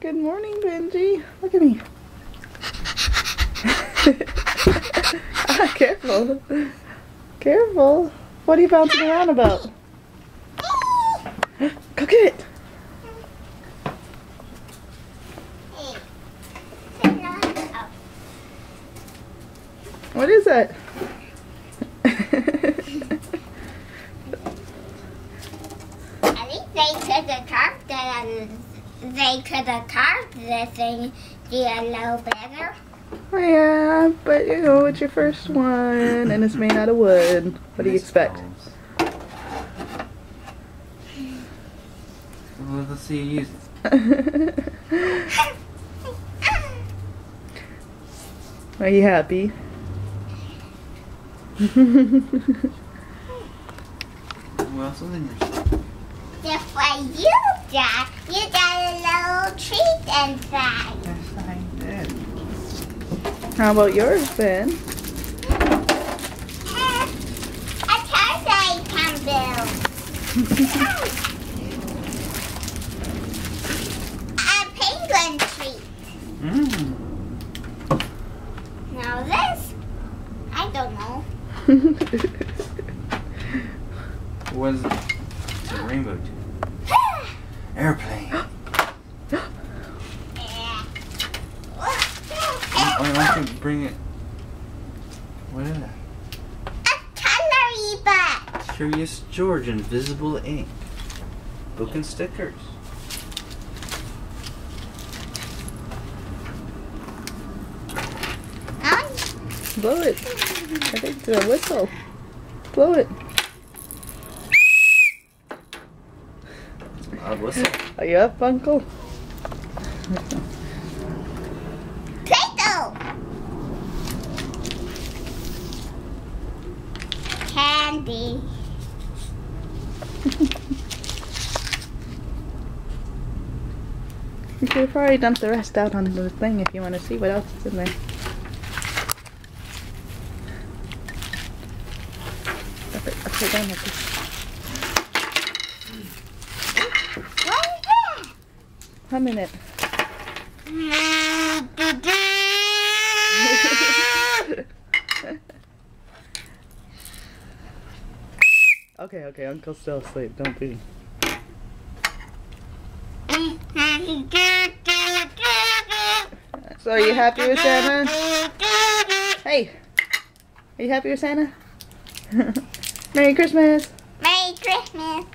Good morning, Benji. Look at me. Ah, careful. Careful. What are you bouncing around about? Go get it. What is that? I think they could have carved the thing a little better. Oh yeah, but you know, it's your first one and it's made out of wood. What do you expect? Well, let's see you use it. Are you happy? Well, something you're... Just for you, Jack. You got a little treat inside. Yes, I did. How about yours, Ben? A Tarzan can build. A penguin treat. Mmm. Now this, I don't know. What is it? It's a rainbow too. Airplane. Why don't you bring it? What is that? A coloring book. Curious George Invisible Ink. Book and stickers. Blow it. I think it's a whistle. Blow it. Odd whistle. Are you up, Uncle? Play-Doh. Candy. You should probably dump the rest out on the thing if you want to see what else is in there. Dump it upside down like this. What is that? Hum in it. Okay, Uncle's still asleep. Don't be. So, are you happy with Santa? Hey! Are you happy with Santa? Merry Christmas! Merry Christmas.